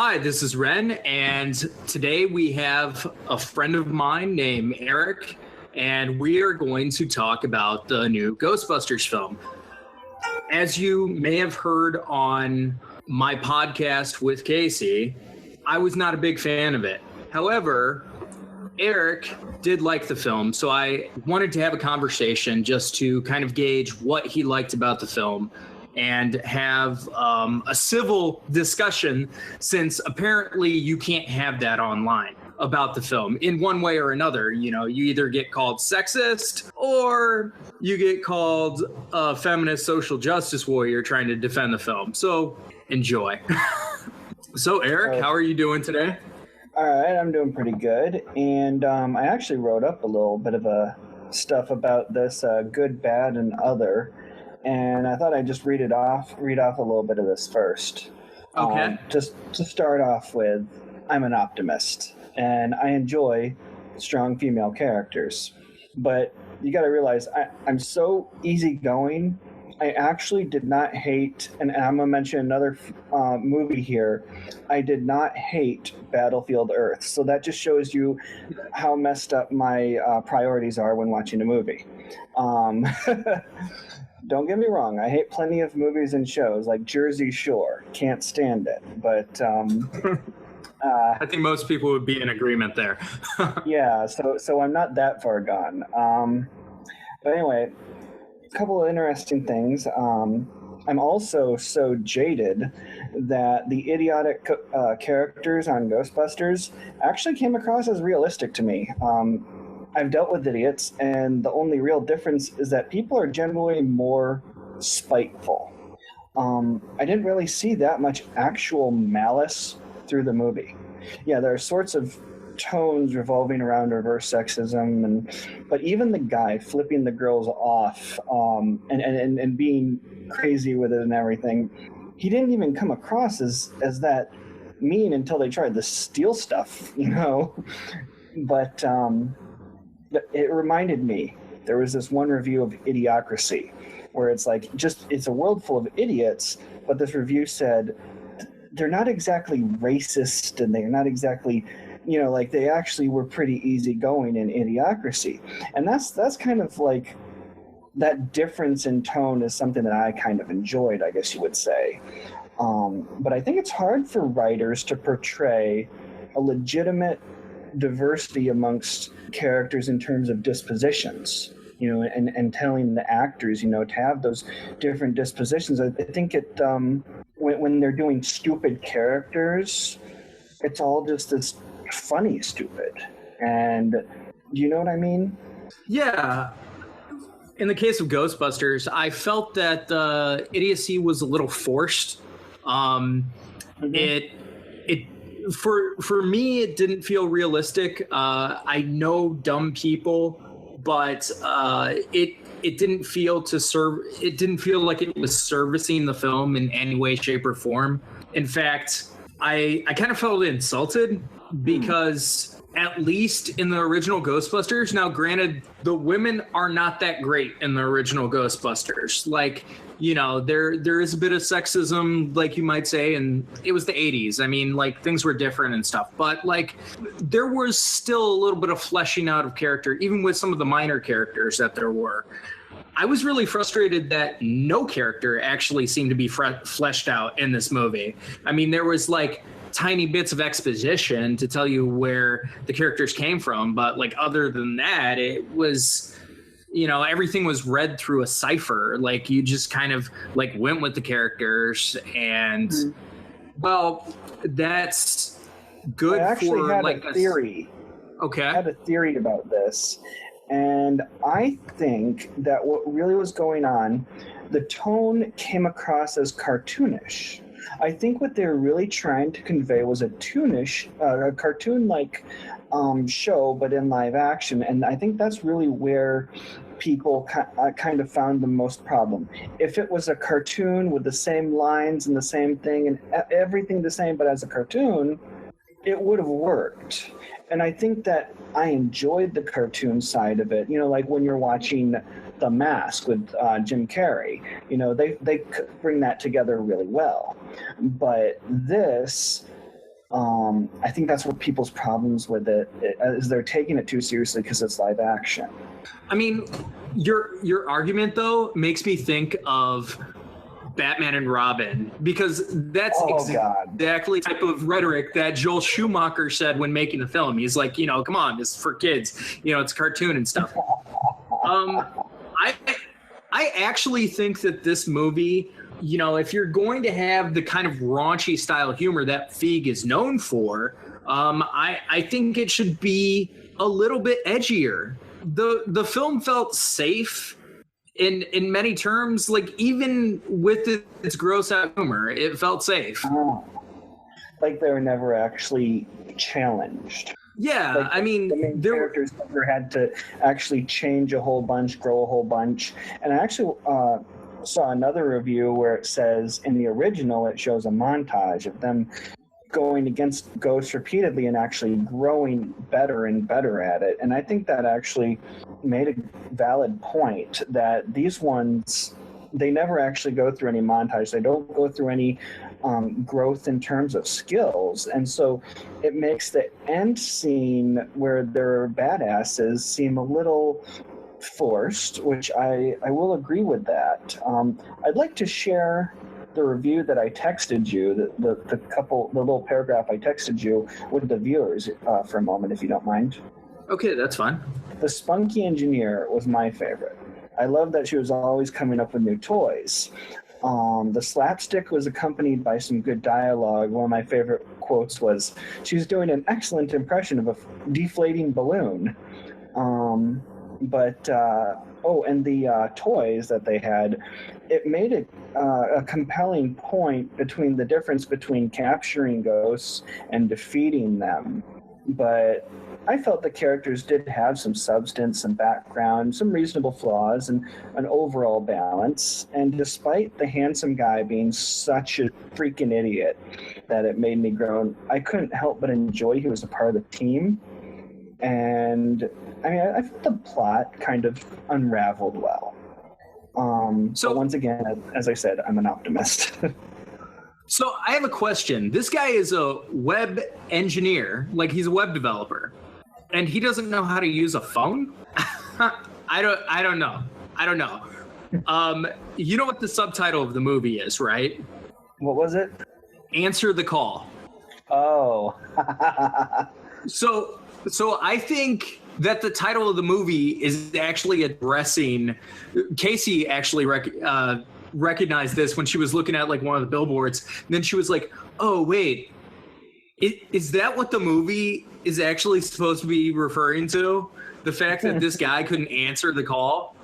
Hi, this is Ren, and today we have a friend of mine named Eric, and we are going to talk about the new Ghostbusters film. As you may have heard on my podcast with Casey, I was not a big fan of it. However, Eric did like the film, so I wanted to have a conversation just to kind of gauge what he liked about the film and have a civil discussion, since apparently you can't have that online about the film in one way or another. You know, you either get called sexist or you get called a feminist social justice warrior trying to defend the film. So enjoy. So Eric, how are you doing today? All right, I'm doing pretty good. And I actually wrote up a little bit of stuff about this good, bad, and other. And I thought I'd just read off a little bit of this first. Okay. Just to start off with, I'm an optimist, and I enjoy strong female characters. But you got to realize I'm so easygoing. I actually did not hate, and I'm going to mention another movie here. I did not hate Battlefield Earth. So that just shows you how messed up my priorities are when watching a movie. Don't get me wrong, I hate plenty of movies and shows like Jersey Shore. Can't stand it. But I think most people would be in agreement there. Yeah, so I'm not that far gone. But anyway, a couple of interesting things. I'm also so jaded that the idiotic characters on Ghostbusters actually came across as realistic to me. I've dealt with idiots, and the only real difference is that people are generally more spiteful. I didn't really see that much actual malice through the movie. Yeah, there are sorts of tones revolving around reverse sexism, but even the guy flipping the girls off and being crazy with it and everything, he didn't even come across as that mean until they tried to steal stuff, you know. But it reminded me, there was this one review of Idiocracy where it's like, it's a world full of idiots, but this review said they're not exactly racist and they're not exactly, you know, like they actually were pretty easygoing in Idiocracy. And that's kind of like, that difference in tone is something that I kind of enjoyed, I guess you would say. But I think it's hard for writers to portray a legitimate diversity amongst characters in terms of dispositions, you know, and telling the actors, you know, to have those different dispositions. I think it when they're doing stupid characters, it's all just this funny stupid. And do you know what I mean? Yeah. In the case of Ghostbusters, I felt that the idiocy was a little forced. For me, it didn't feel realistic. I know dumb people, but it didn't feel it didn't feel like it was servicing the film in any way, shape, or form. In fact, I kind of felt insulted because at least in the original Ghostbusters, now granted, the women are not that great in the original Ghostbusters. Like, you know, there is a bit of sexism, like you might say, and it was the 80s. I mean, like, things were different and stuff. But, like, there was still a little bit of fleshing out of character, even with some of the minor characters that there were. I was really frustrated that no character actually seemed to be fleshed out in this movie. I mean, there was, like, tiny bits of exposition to tell you where the characters came from. But, like, other than that, it was... You know, everything was read through a cipher. Like, you just kind of like went with the characters, and well, that's good. I actually for had like a theory. Okay. I had a theory about this, and I think that what really was going on, the tone came across as cartoonish. I think what they were really trying to convey was a cartoon-like show, but in live action. And I think that's really where people kind of found the most problem. If it was a cartoon with the same lines and the same thing and everything the same, but as a cartoon, it would have worked. And I think that I enjoyed the cartoon side of it. You know, like when you're watching The Mask with Jim Carrey, you know, they bring that together really well. But this, I think that's what people's problems with it is they're taking it too seriously because it's live action. I mean, your argument though makes me think of Batman and Robin, because that's exactly the type of rhetoric that Joel Schumacher said when making the film. He's like, come on, this is for kids. It's a cartoon and stuff. I actually think that this movie, if you're going to have the kind of raunchy style humor that Feig is known for, I think it should be a little bit edgier. The film felt safe in many terms, like even with its gross out humor, it felt safe. Like they were never actually challenged. Yeah, like I mean, the main characters never had to actually change a whole bunch, grow a whole bunch. And I actually saw another review where it says in the original it shows a montage of them going against ghosts repeatedly and actually growing better and better at it. And I think that actually made a valid point that these ones, they never actually go through any montage. They don't go through any growth in terms of skills. And so it makes the end scene where they're badasses seem a little forced, which I will agree with that. I'd like to share the review that I texted you, the little paragraph I texted you with the viewers for a moment, if you don't mind. Okay, that's fine. The spunky engineer was my favorite. I love that she was always coming up with new toys. The slapstick was accompanied by some good dialogue. One of my favorite quotes was, "She was doing an excellent impression of a deflating balloon." And the toys that they had, it made it a compelling point between the difference between capturing ghosts and defeating them. But I felt the characters did have some substance, some background, some reasonable flaws, and an overall balance. And despite the handsome guy being such a freaking idiot that it made me groan, I couldn't help but enjoy he was a part of the team. And I mean, I thought the plot kind of unraveled well. So once again, as I said, I'm an optimist. So I have a question. This guy is a web engineer, like he's a web developer, and he doesn't know how to use a phone? I don't know. You know what the subtitle of the movie is, right? What was it? Answer the Call. Oh. So I think that the title of the movie is actually addressing. Casey actually recognized this when she was looking at like one of the billboards. And then she was like, "Oh wait, is that what the movie is actually supposed to be referring to? The fact that this guy couldn't answer the call."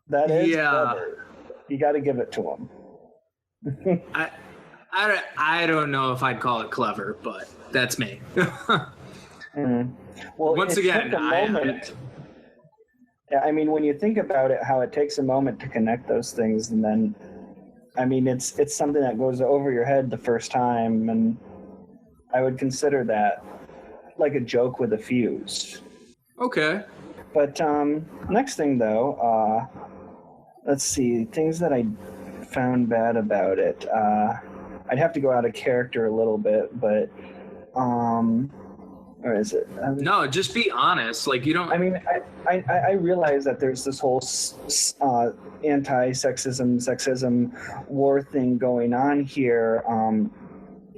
That is clever. You got to give it to him. I don't know if I'd call it clever, but that's me. Well, once again, I mean, when you think about it, how it takes a moment to connect those things, and then, I mean, it's something that goes over your head the first time, and I would consider that like a joke with a fuse. Okay. But next thing, though, let's see, things that I found bad about it. I'd have to go out of character a little bit, but or is it? No, just be honest. Like you don't. I mean, I realize that there's this whole sexism war thing going on here,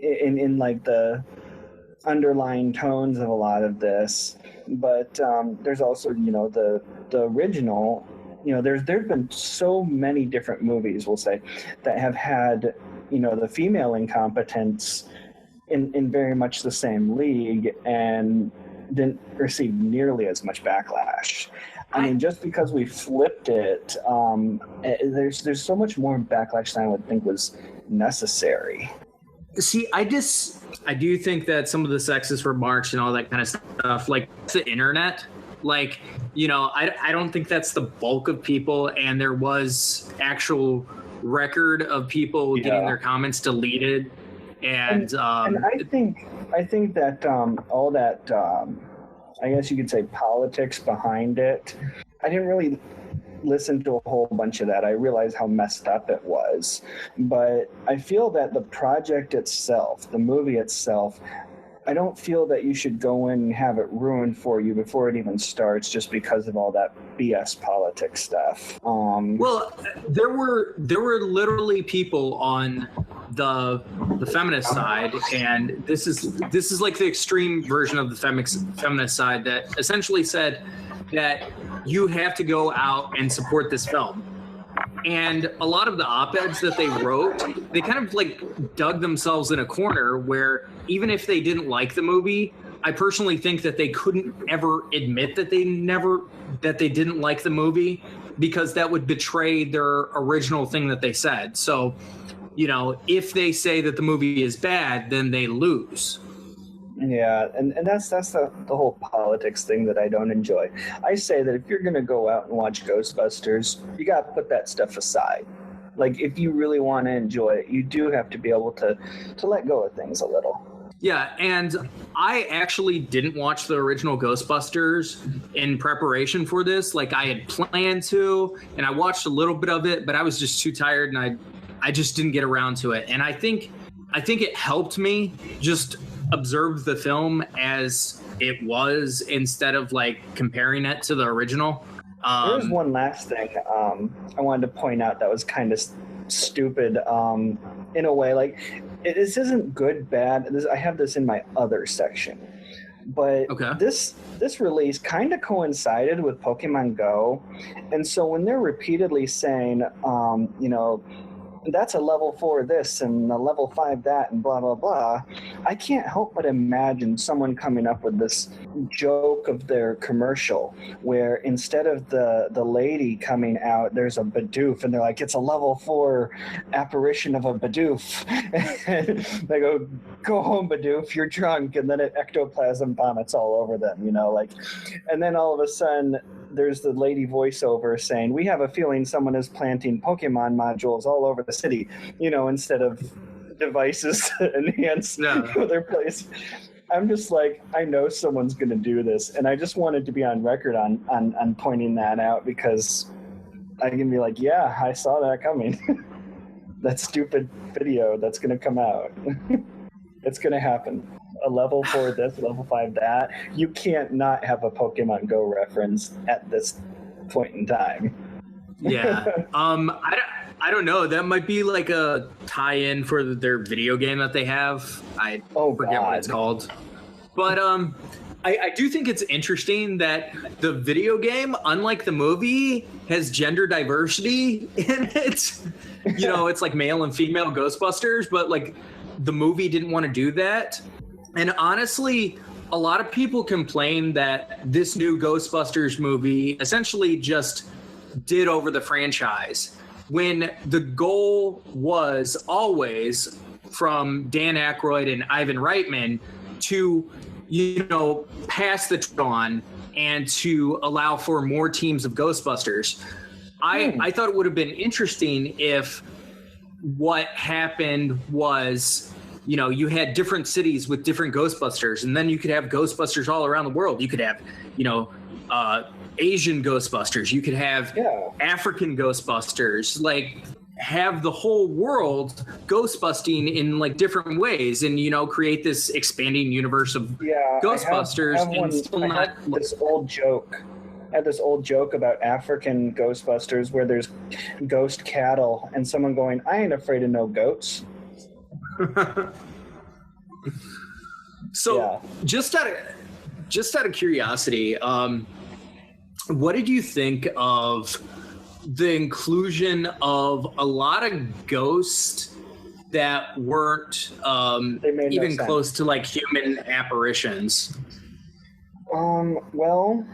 in like the underlying tones of a lot of this. But there's also, the original. There's been so many different movies, we'll say, that have had, the female incompetence in very much the same league and didn't receive nearly as much backlash. I mean, just because we flipped it, there's so much more backlash than I would think was necessary. See, I do think that some of the sexist remarks and all that kind of stuff, like the internet, like, I don't think that's the bulk of people, and there was actual record of people getting their comments deleted. And I think that all that, I guess you could say, politics behind it, I didn't really listened to a whole bunch of that, I realized how messed up it was. But I feel that the project itself, the movie itself, I don't feel that you should go in and have it ruined for you before it even starts just because of all that BS politics stuff. Well, there were literally people on the feminist side, and this is like the extreme version of the feminist side that essentially said that you have to go out and support this film. And a lot of the op-eds that they wrote, they kind of like dug themselves in a corner where even if they didn't like the movie, I personally think that they couldn't ever admit that they didn't like the movie, because that would betray their original thing that they said. So, you know, if they say that the movie is bad, then they lose. Yeah, and that's the whole politics thing that I don't enjoy. I say that if you're going to go out and watch Ghostbusters, you got to put that stuff aside. Like, if you really want to enjoy it, you do have to be able to let go of things a little. Yeah, and I actually didn't watch the original Ghostbusters in preparation for this. Like, I had planned to, and I watched a little bit of it, but I was just too tired, and I just didn't get around to it. And I think it helped me just observe the film as it was instead of like comparing it to the original. There's one last thing I wanted to point out that was kind of stupid in a way. Like, this isn't good, bad. I have this in my other section. But this release kind of coincided with Pokemon Go. And so when they're repeatedly saying, you know, that's a level 4 this and a level 5 that and blah, blah, blah, I can't help but imagine someone coming up with this joke of their commercial where instead of the lady coming out, there's a Bidoof, and they're like, it's a level 4 apparition of a Bidoof. And they go home, Bidoof, you're drunk, and then it ectoplasm vomits all over them, you know, like, and then all of a sudden there's the lady voiceover saying, we have a feeling someone is planting Pokemon modules all over the city, you know, instead of devices to enhance their place. I'm just like, I know someone's going to do this, and I just wanted to be on record on pointing that out, because I can be like, yeah, I saw that coming. That stupid video that's going to come out. It's going to happen. A level 4 this, level 5 that. You can't not have a Pokemon Go reference at this point in time. Yeah. I don't know. That might be like a tie-in for their video game that they have. I forget what it's called. But I do think it's interesting that the video game, unlike the movie, has gender diversity in it. You know, it's like male and female Ghostbusters, but like the movie didn't want to do that. And honestly, a lot of people complain that this new Ghostbusters movie essentially just did over the franchise, when the goal was always from Dan Aykroyd and Ivan Reitman to, you know, pass the on and to allow for more teams of Ghostbusters. I thought it would have been interesting if what happened was, you know, you had different cities with different Ghostbusters, and then you could have Ghostbusters all around the world. You could have, you know, Asian Ghostbusters. You could have African Ghostbusters. Like, have the whole world Ghostbusting in like different ways, and, you know, create this expanding universe of Ghostbusters. I have this old joke. I had this old joke about African Ghostbusters where there's ghost cattle and someone going, I ain't afraid of no goats. So just out of curiosity, what did you think of the inclusion of a lot of ghosts that weren't even close to like human apparitions? Well,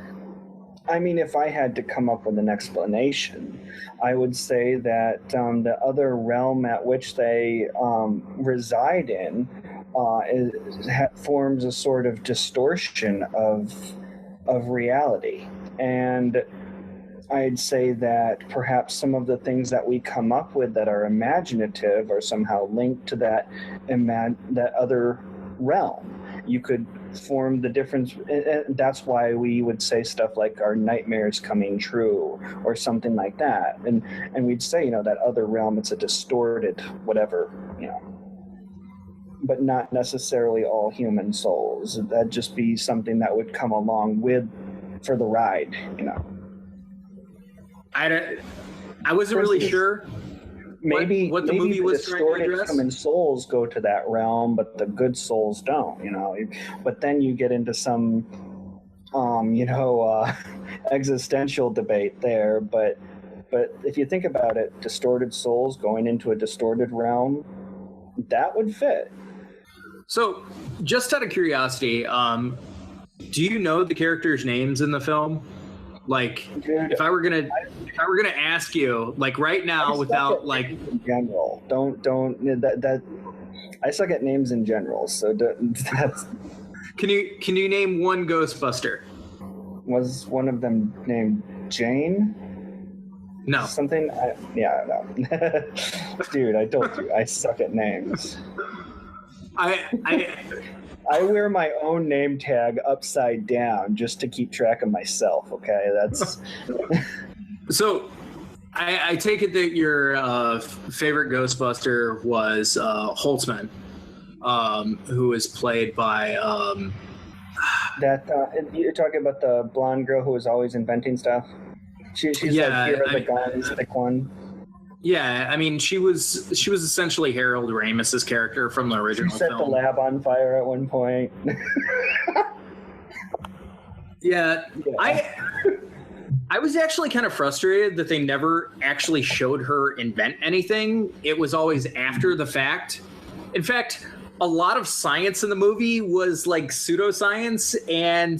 I mean, if I had to come up with an explanation, I would say that the other realm at which they reside in forms a sort of distortion of reality. And I'd say that perhaps some of the things that we come up with that are imaginative are somehow linked to that other realm. You could form the difference. And that's why we would say stuff like our nightmares coming true or something like that. And we'd say, that other realm, it's a distorted whatever, but not necessarily all human souls. That'd just be something that would come along for the ride, I wasn't really sure maybe what the movie was trying to address. Human souls go to that realm, but the good souls don't, But then you get into some, existential debate there. But if you think about it, distorted souls going into a distorted realm, that would fit. So, just out of curiosity, do you know the characters' names in the film? Like, dude, if I were gonna ask you, like right now, without like in general, don't that I suck at names in general. So that's. Can you name one Ghostbuster? Was one of them named Jane? No. Something. No. Dude, I told you I suck at names. I wear my own name tag upside down just to keep track of myself. Okay, that's. So, I take it that your favorite Ghostbuster was Holtzman, who was played by. You're talking about the blonde girl who was always inventing stuff. She's like the guns, thick one. Yeah, I mean, she was essentially Harold Ramis's character from the original film. She set the lab on fire at one point. Yeah. I was actually kind of frustrated that they never actually showed her invent anything. It was always after the fact. In fact, a lot of science in the movie was like pseudoscience, and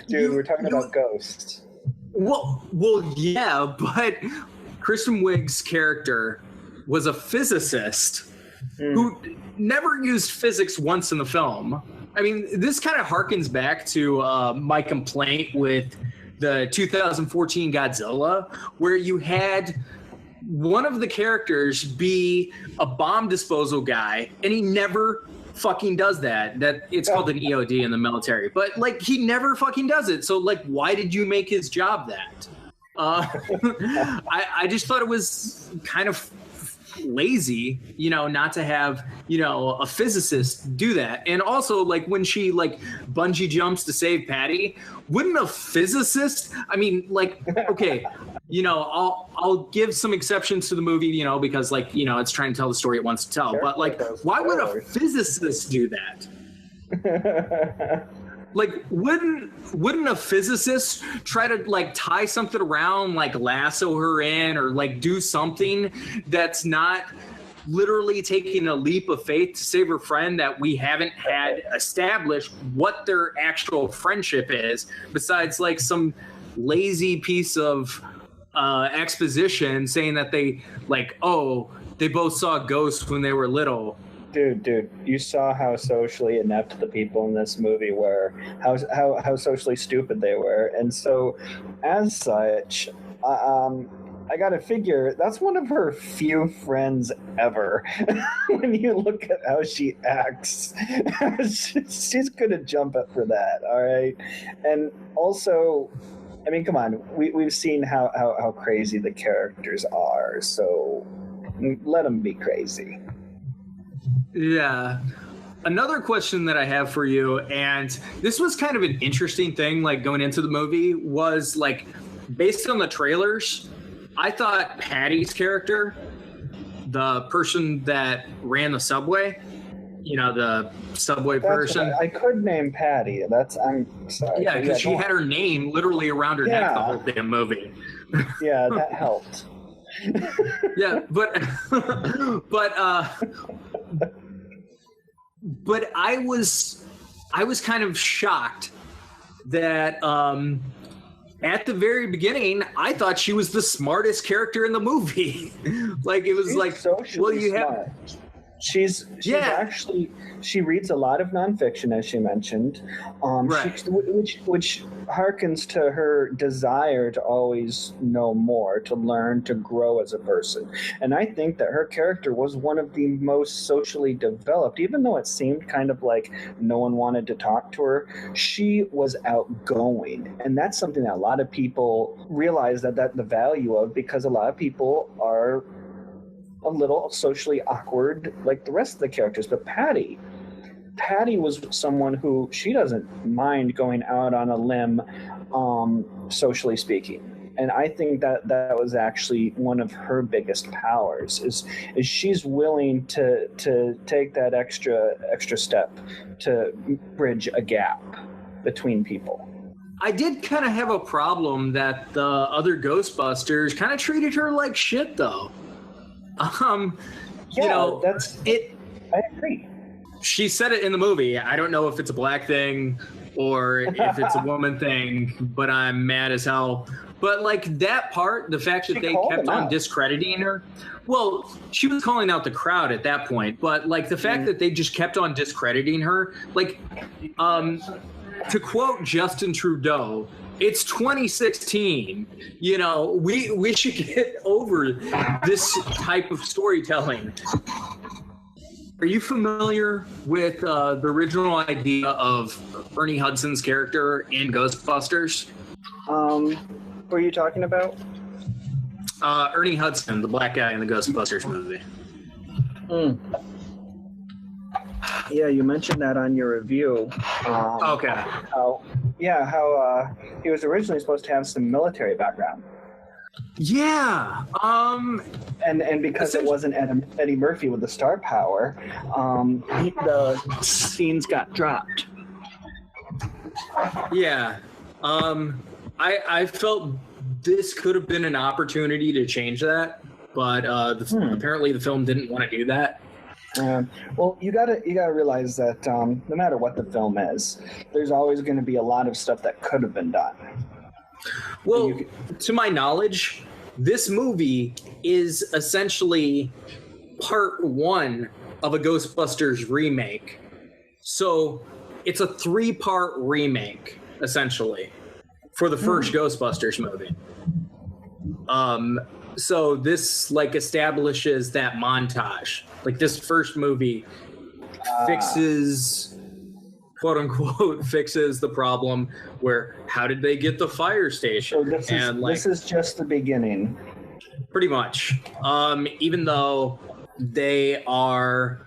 dude, we're talking about ghosts. Well, yeah, but Kristen Wiig's character was a physicist who never used physics once in the film. I mean, this kind of harkens back to my complaint with the 2014 Godzilla, where you had one of the characters be a bomb disposal guy, and he never fucking does that. It's called an EOD in the military, but like he never fucking does it. So like, why did you make his job that? I just thought it was kind of lazy, not to have, a physicist do that. And also, like, when she like bungee jumps to save Patty, wouldn't a physicist? I mean, like, okay, I'll give some exceptions to the movie, because like, it's trying to tell the story it wants to tell. Sure, but like, why would a physicist do that? Like, wouldn't a physicist try to like tie something around, like lasso her in, or like do something that's not literally taking a leap of faith to save her friend that we haven't had established what their actual friendship is, besides like some lazy piece of exposition saying that they both saw ghosts when they were little. Dude, you saw how socially inept the people in this movie were, how socially stupid they were. And so, as such, I gotta figure that's one of her few friends ever. When you look at how she acts, she's gonna jump up for that, all right? And also, I mean, come on, we've seen how crazy the characters are, so let them be crazy. Yeah. Another question that I have for you, and this was kind of an interesting thing, like going into the movie, was like, based on the trailers, I thought Patty's character, the person that ran the subway, the subway person. I could name Patty. I'm sorry. Yeah, because she had her name literally around her neck the whole damn movie. Yeah, that helped. Yeah, but I was kind of shocked that at the very beginning I thought she was the smartest character in the movie. Like, it was like, well, you have. She's actually, she reads a lot of nonfiction, as she mentioned, Right. which harkens to her desire to always know more, to learn, to grow as a person. And I think that her character was one of the most socially developed, even though it seemed kind of like no one wanted to talk to her. She was outgoing, and that's something that a lot of people realize that the value of, because a lot of people are a little socially awkward like the rest of the characters. But Patty was someone who, she doesn't mind going out on a limb, socially speaking. And I think that was actually one of her biggest powers, is she's willing to take that extra step to bridge a gap between people. I did kind of have a problem that the other Ghostbusters kind of treated her like shit, though. That's it. I agree. She said it in the movie. I don't know if it's a black thing or if it's a woman thing, but I'm mad as hell. But like that part, the fact that they kept on discrediting her. Well, she was calling out the crowd at that point, but like the fact that they just kept on discrediting her, like, to quote Justin Trudeau, it's 2016. We should get over this type of storytelling. Are you familiar with the original idea of Ernie Hudson's character in Ghostbusters? What are you talking about? Ernie Hudson, the black guy in the Ghostbusters movie. Yeah, you mentioned that on your review. Okay. How he was originally supposed to have some military background. Yeah. And because it wasn't Eddie Murphy with the star power, the scenes got dropped. Yeah. I felt this could have been an opportunity to change that, but apparently the film didn't want to do that. Well, you gotta realize that no matter what the film is, there's always going to be a lot of stuff that could have been done. Well, to my knowledge, this movie is essentially part one of a Ghostbusters remake. So it's a 3-part remake, essentially, for the first Ghostbusters movie. So this like establishes that montage. Like this first movie fixes, quote unquote, fixes the problem where how did they get the fire station? So this is just the beginning. Pretty much. Even though they are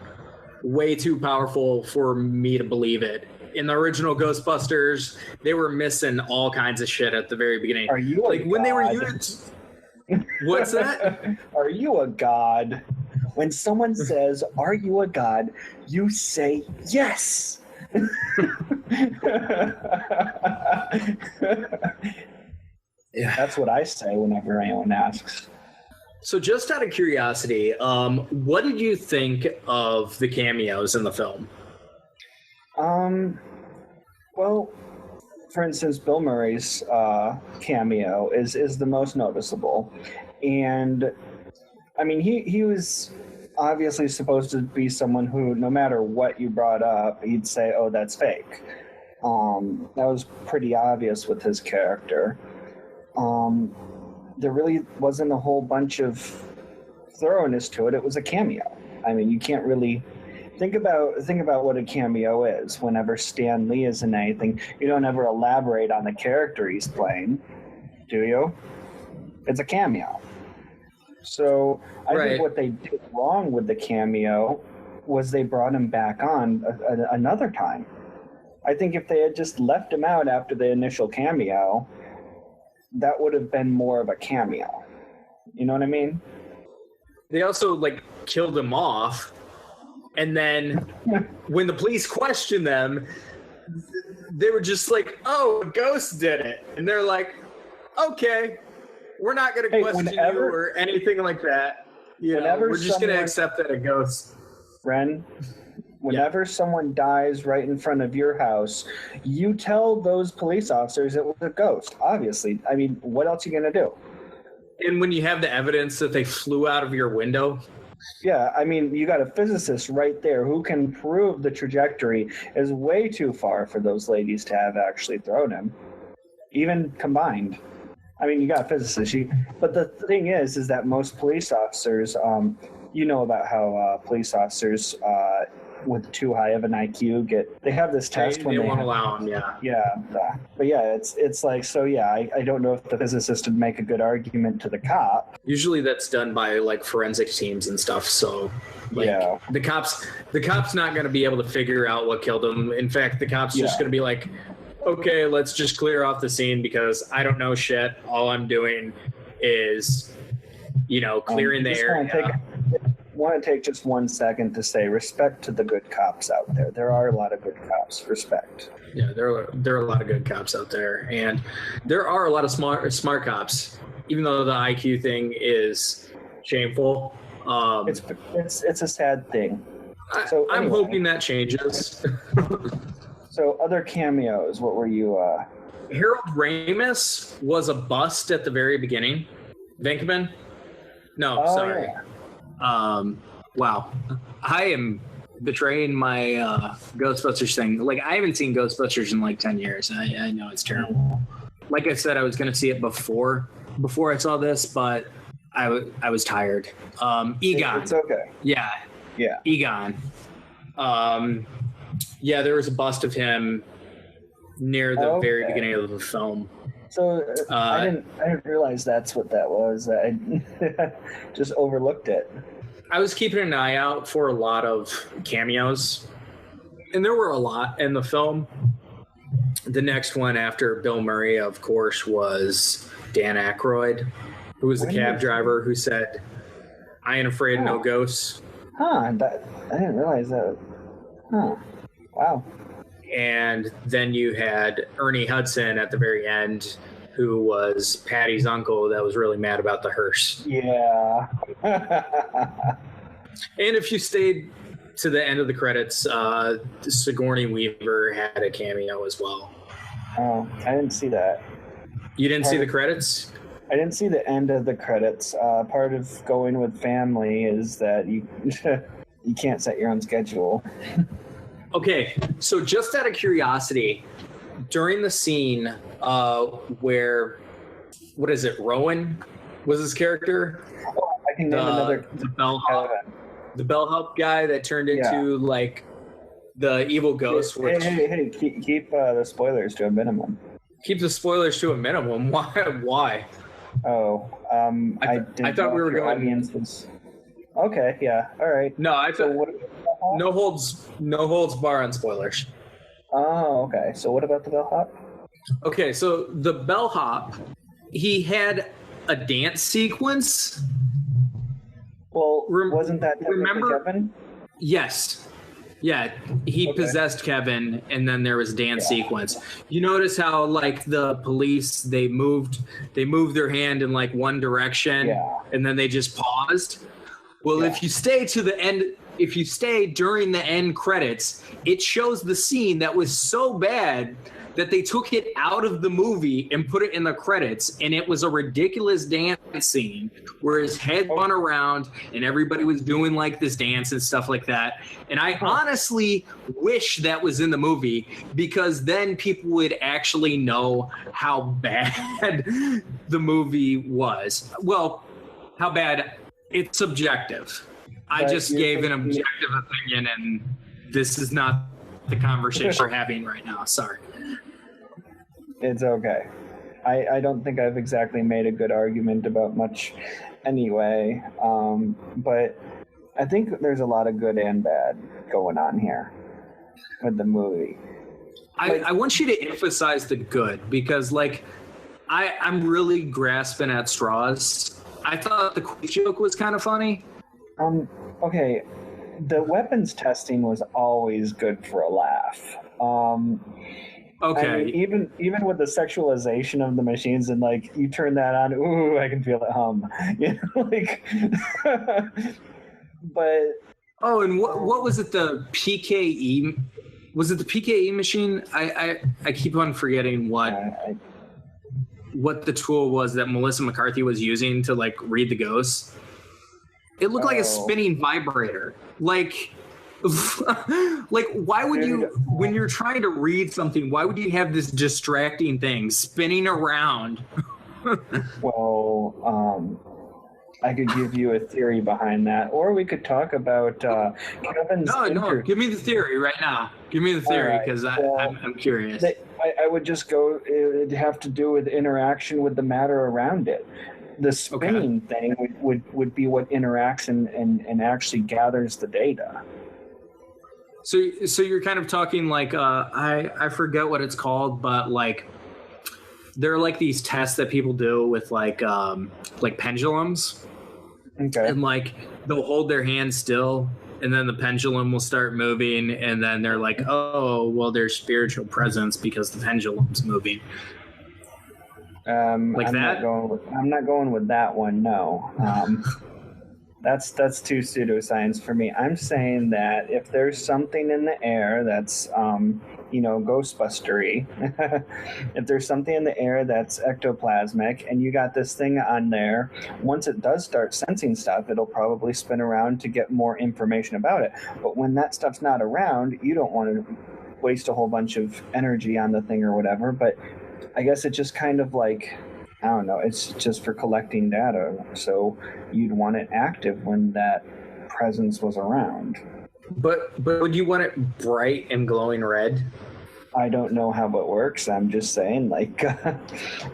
way too powerful for me to believe it. In the original Ghostbusters, they were missing all kinds of shit at the very beginning. Are you like when they were What's that? Are you a god? When someone says, "Are you a god?" you say yes. Yeah, that's what I say whenever anyone asks. So just out of curiosity, what did you think of the cameos in the film? Well, for instance, Bill Murray's cameo is the most noticeable. And I mean, he was obviously supposed to be someone who, no matter what you brought up, he'd say, "Oh, that's fake." That was pretty obvious with his character. There really wasn't a whole bunch of thoroughness to it. It was a cameo. I mean, you can't really think about what a cameo is. Whenever Stan Lee is in anything, you don't ever elaborate on the character he's playing, do you? It's a cameo. So I think what they did wrong with the cameo was they brought him back on another time. I think if they had just left him out after the initial cameo, that would have been more of a cameo. You know what I mean? They also like killed him off, and then when the police questioned them, they were just like, "Oh, a ghost did it," and they're like, "Okay, we're not going to question you or anything like that. We're just going to accept that a ghost." Ren, whenever someone dies right in front of your house, you tell those police officers it was a ghost. Obviously, I mean, what else are you going to do? And when you have the evidence that they flew out of your window. Yeah, I mean, you got a physicist right there who can prove the trajectory is way too far for those ladies to have actually thrown him, even combined. I mean, you got a physicist, but the thing is that most police officers, you know about how police officers with too high of an IQ they have this test when they won't allow them. But yeah, it's like, so yeah, I don't know if the physicist would make a good argument to the cop. Usually that's done by like forensic teams and stuff. So like, yeah, the cop's not going to be able to figure out what killed him. In fact, the cop's just going to be like, okay, let's just clear off the scene because I don't know shit. All I'm doing is, clearing the area. Want to take just 1 second to say respect to the good cops out there. There are a lot of good cops. Respect. Yeah, there are a lot of good cops out there, and there are a lot of smart cops. Even though the IQ thing is shameful, it's a sad thing. I'm hoping that changes. So other cameos. What were you? Harold Ramis was a bust at the very beginning. Venkman? No, sorry. Yeah. Wow. I am betraying my Ghostbusters thing. Like, I haven't seen Ghostbusters in like 10 years. I know it's terrible. Like I said, I was going to see it before I saw this, but I was tired. Egon. It's okay. Yeah. Egon. Yeah, there was a bust of him near the very beginning of the film. So I didn't realize that's what that was. I just overlooked it. I was keeping an eye out for a lot of cameos, and there were a lot in the film. The next one after Bill Murray, of course, was Dan Aykroyd, who was the cab driver who said, "I ain't afraid of no ghosts." I didn't realize that. Wow. And then you had Ernie Hudson at the very end, who was Patty's uncle that was really mad about the hearse. Yeah. And if you stayed to the end of the credits, Sigourney Weaver had a cameo as well. Oh, I didn't see that. You didn't see the credits? I didn't see the end of the credits. Part of going with family is that you you can't set your own schedule. Okay, so just out of curiosity, during the scene where, what is it, Rowan was his character? Oh, I can name another. The bellhop guy that turned into like the evil ghost. Hey, keep the spoilers to a minimum. Keep the spoilers to a minimum. Why? Oh, I thought we were going. Audiences. Okay, yeah, all right. No, I thought no holds bar on spoilers. Oh, okay. So what about the bellhop? Okay, so the bellhop, he had a dance sequence. Well, wasn't that remember Kevin? Yes. Yeah, he possessed Kevin, and then there was a dance sequence. You notice how, like, the police, they moved their hand in like one direction, and then they just paused. Well, if you stay to the end, if you stay during the end credits, it shows the scene that was so bad that they took it out of the movie and put it in the credits, and it was a ridiculous dance scene where his head went around and everybody was doing like this dance and stuff like that. And I honestly wish that was in the movie, because then people would actually know how bad the movie was. Well, how bad, it's subjective. I just gave an objective opinion, and this is not the conversation we're having right now. Sorry. It's okay. I don't think I've exactly made a good argument about much anyway, but I think there's a lot of good and bad going on here with the movie. I want you to emphasize the good, because like I'm really grasping at straws. I thought the quick joke was kind of funny. Okay, the weapons testing was always good for a laugh. Okay. I mean, even with the sexualization of the machines, and like you turn that on, ooh, I can feel it hum. You know, like. But. Oh, and what was it? The PKE? Was it the PKE machine? I keep on forgetting what the tool was that Melissa McCarthy was using to like read the ghosts. It looked like a spinning vibrator. Like, like why would you, when you're trying to read something, why would you have this distracting thing spinning around? Well, I could give you a theory behind that, or we could talk about Kevin's. No, give me the theory right now. Give me the theory, because I'm curious. I would just go. It'd have to do with interaction with the matter around it. The spinning thing would be what interacts and actually gathers the data. So you're kind of talking like I forget what it's called, but like there are like these tests that people do with like pendulums. Okay. And like they'll hold their hand still, and then the pendulum will start moving, and then they're like, oh, well, there's spiritual presence because the pendulum's moving. I'm not going with that one. No. That's too pseudoscience for me. I'm saying that if there's something in the air that's Ghostbustery, if there's something in the air that's ectoplasmic and you got this thing on there, once it does start sensing stuff, it'll probably spin around to get more information about it. But when that stuff's not around, you don't want to waste a whole bunch of energy on the thing or whatever. But I guess it just kind of like, I don't know, it's just for collecting data. So you'd want it active when that presence was around. But would you want it bright and glowing red? I don't know how it works. I'm just saying, like,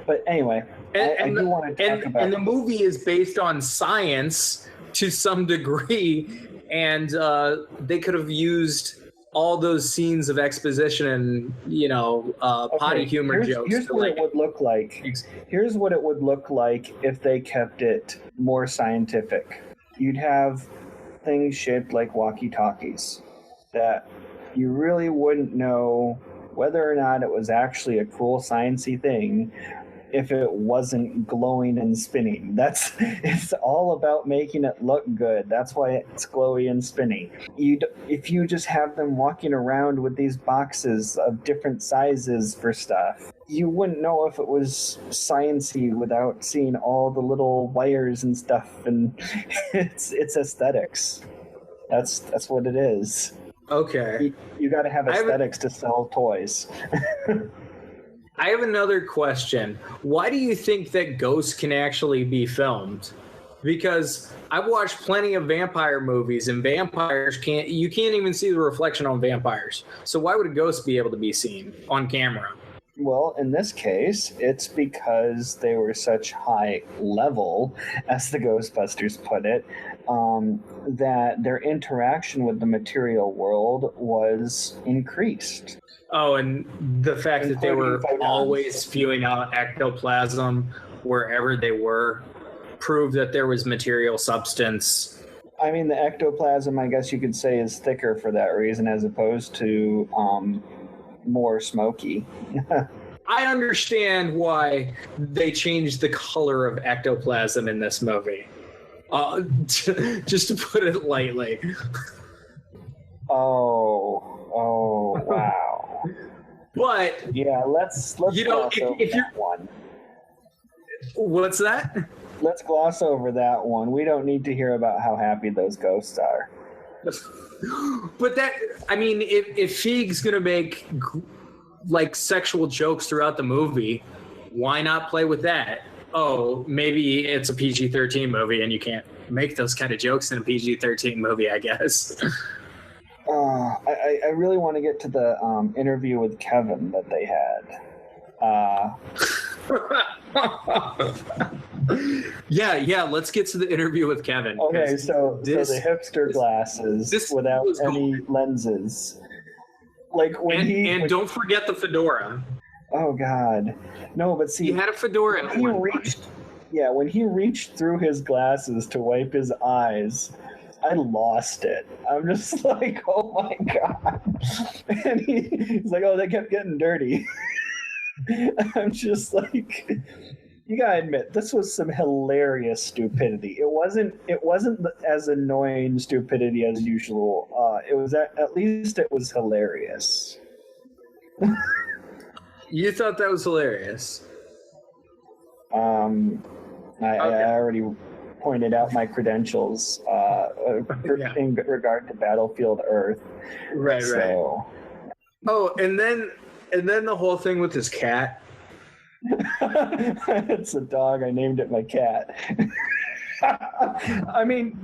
but anyway, I do want to talk about. And the movie is based on science to some degree, and they could have used all those scenes of exposition and potty humor jokes. Here's what it would look like. Here's what it would look like if they kept it more scientific. You'd have things shaped like walkie-talkies that you really wouldn't know whether or not it was actually a cool sciencey thing if it wasn't glowing and spinning. It's all about making it look good. That's why it's glowy and spinny. If you just have them walking around with these boxes of different sizes for stuff, you wouldn't know if it was sciencey without seeing all the little wires and stuff. And it's aesthetics. That's what it is. Okay. You got to have aesthetics to sell toys. I have another question. Why do you think that ghosts can actually be filmed? Because I've watched plenty of vampire movies, and vampires you can't even see the reflection on vampires. So why would a ghost be able to be seen on camera? Well, in this case, it's because they were such high level, as the Ghostbusters put it, that their interaction with the material world was increased. Oh, and the fact that they were always spewing out ectoplasm wherever they were proved that there was material substance. I mean, the ectoplasm, I guess you could say, is thicker for that reason as opposed to more smoky. I understand why they changed the color of ectoplasm in this movie. Just to put it lightly. Oh, wow. But yeah, let's gloss over that one. What's that? Let's gloss over that one. We don't need to hear about how happy those ghosts are. But if Feig's gonna make like sexual jokes throughout the movie, why not play with that? Oh, maybe it's a PG-13 movie and you can't make those kind of jokes in a PG-13 movie, I guess. I really want to get to the interview with Kevin that they had. Yeah, let's get to the interview with Kevin. Okay, so the hipster glasses without any lenses. Like when don't forget the fedora. Oh God, no! But see, he had a fedora. When he reached through his glasses to wipe his eyes, I lost it. I'm just like, oh my God. And he's like, oh, they kept getting dirty. I'm just like, you gotta admit, this was some hilarious stupidity. It wasn't as annoying stupidity as usual. It was at least it was hilarious. You thought that was hilarious? I already pointed out my credentials in regard to Battlefield Earth. Right. Oh, and then the whole thing with his cat. It's a dog. I named it my cat. I mean,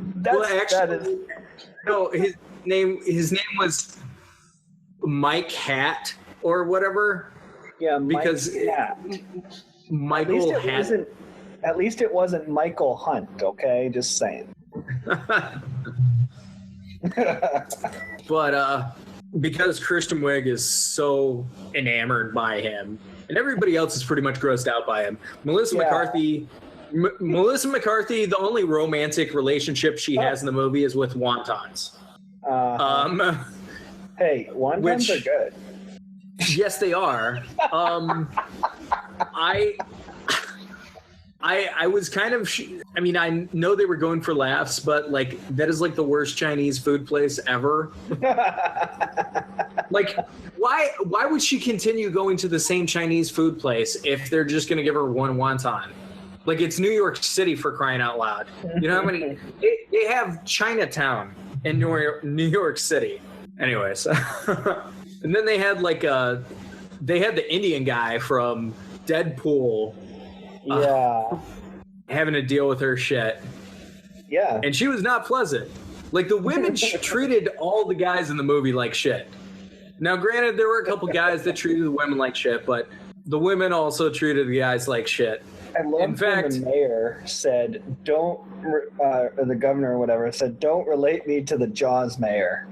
no. His name was Mike Hat or whatever. Yeah, because Michael Hat. At least it wasn't Michael Hunt. Okay, just saying. But because Kristen Wiig is so enamored by him, and everybody else is pretty much grossed out by him. Melissa McCarthy, the only romantic relationship she has in the movie is with wontons. Hey, wontons are good. Yes, they are. I was kind of, I mean, I know they were going for laughs, but like that is like the worst Chinese food place ever. Like, why would she continue going to the same Chinese food place if they're just going to give her one wonton? Like, it's New York City, for crying out loud. You know how many? They have Chinatown in New York City. Anyways, and then they had the Indian guy from Deadpool. Having to deal with her shit. Yeah. And she was not pleasant. Like, the women treated all the guys in the movie like shit. Now, granted, there were a couple guys that treated the women like shit, but the women also treated the guys like shit. I love when the mayor said, or the governor or whatever said, "Don't relate me to the Jaws mayor."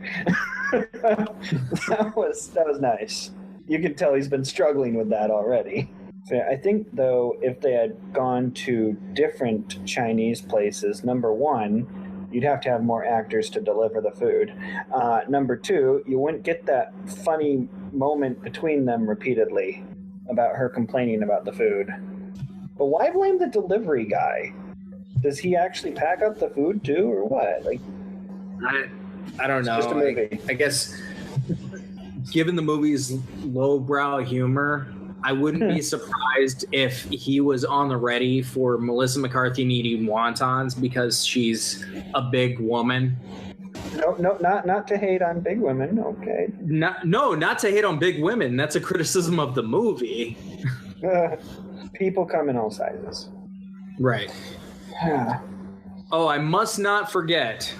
That was nice. You can tell he's been struggling with that already. I think, though, if they had gone to different Chinese places, number one, you'd have to have more actors to deliver the food. Number two, you wouldn't get that funny moment between them repeatedly about her complaining about the food. But why blame the delivery guy? Does he actually pack up the food too, or what? Like, I don't know. Just a movie. I guess, given the movie's lowbrow humor, I wouldn't be surprised if he was on the ready for Melissa McCarthy needing wontons because she's a big woman. No, not to hate on big women. Okay. Not to hate on big women. That's a criticism of the movie. People come in all sizes. Right. Oh, I must not forget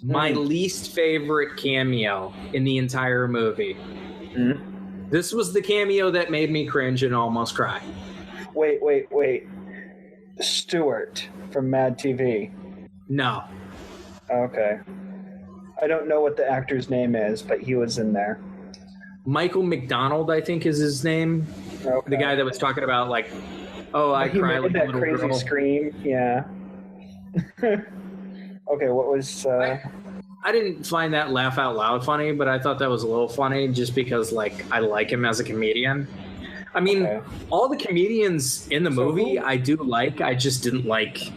my least favorite cameo in the entire movie. This was the cameo that made me cringe and almost cry. Wait. Stewart from Mad TV. No. Okay. I don't know what the actor's name is, but he was in there. Michael McDonald, I think, is his name. Okay. The guy that was talking about, like, I cry like a little girl. That crazy scream, yeah. Okay, what was... I didn't find that laugh out loud funny, but I thought that was a little funny just because, like, I like him as a comedian. I mean, all the comedians in the movie I do like. I just didn't like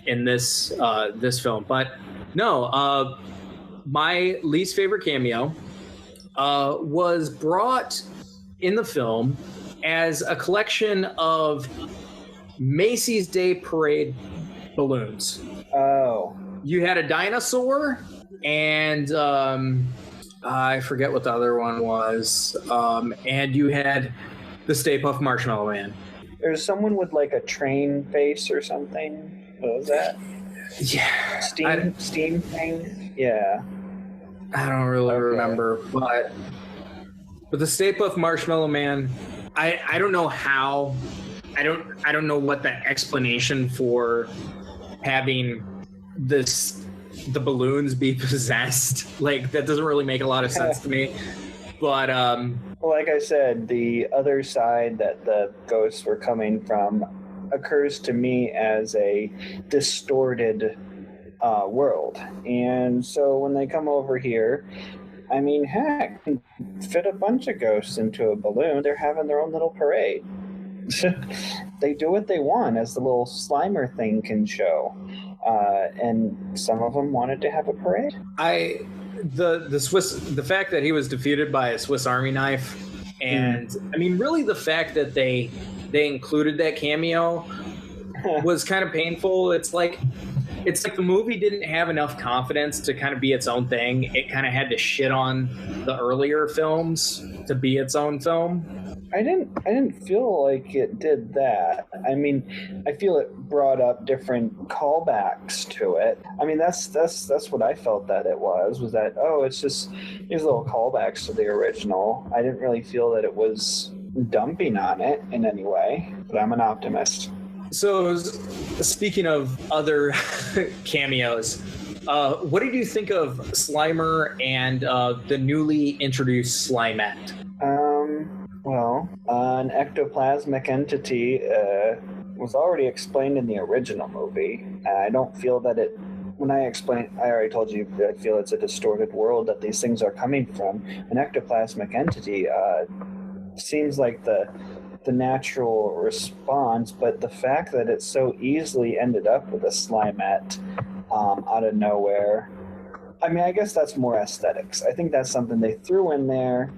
in this film. But no, my least favorite cameo was brought in the film as a collection of Macy's Day Parade balloons. Oh. You had a dinosaur, and I forget what the other one was. And you had the Stay Puft Marshmallow Man. There's someone with like a train face or something. What was that? Yeah. Steam thing? Yeah. I don't really remember, but the Stay Puft Marshmallow Man, I don't know how. I don't know what the explanation for having the balloons be possessed. Like, that doesn't really make a lot of sense to me. But like I said, the other side that the ghosts were coming from occurs to me as a distorted world. And so when they come over here, I mean, heck, fit a bunch of ghosts into a balloon. They're having their own little parade. They do what they want, as the little Slimer thing can show. And some of them wanted to have a parade. The fact that he was defeated by a Swiss Army knife, and I mean, really, the fact that they included that cameo was kind of painful. It's like, it's like the movie didn't have enough confidence to kind of be its own thing. It kind of had to shit on the earlier films to be its own film. I didn't feel like it did that. I mean, I feel it brought up different callbacks to it. I mean, that's what I felt that it was that, oh, it's just these little callbacks to the original. I didn't really feel that it was dumping on it in any way, but I'm an optimist. So, speaking of other cameos, what did you think of Slimer and the newly introduced Slimette? Well, an ectoplasmic entity was already explained in the original movie. I don't feel that it... When I already told you that I feel it's a distorted world that these things are coming from. An ectoplasmic entity seems like the natural response, but the fact that it so easily ended up with a Slimette out of nowhere, I mean, I guess that's more aesthetics. I think that's something they threw in there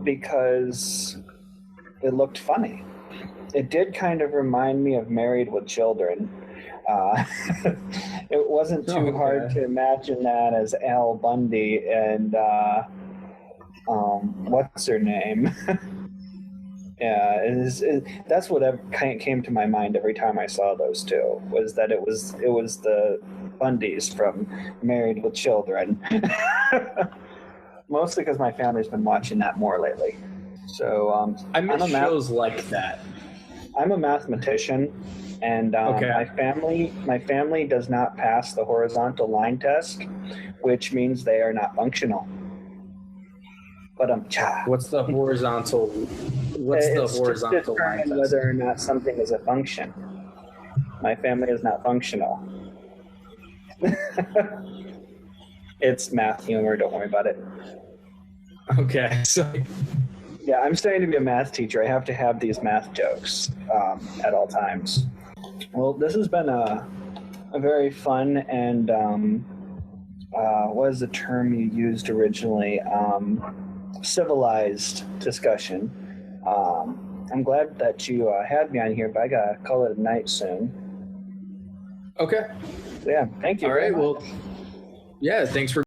because it looked funny. It did kind of remind me of Married with Children. It wasn't too hard to imagine that as Al Bundy and what's her name? Yeah, that's what came to my mind every time I saw those two, was that it was the Bundys from Married with Children. Mostly because my family's been watching that more lately. So I miss shows like that. I'm a mathematician, and my family does not pass the horizontal line test, which means they are not functional. But what's the horizontal? What's the horizontal line test? Whether or not something is a function. My family is not functional. It's math humor. Don't worry about it. Okay, so yeah, I'm studying to be a math teacher. I have to have these math jokes at all times. Well, this has been a very fun and what is the term you used originally? Civilized discussion. I'm glad that you had me on here, but I gotta call it a night soon. Okay. Yeah, thank you. All right. Well, yeah. Thanks for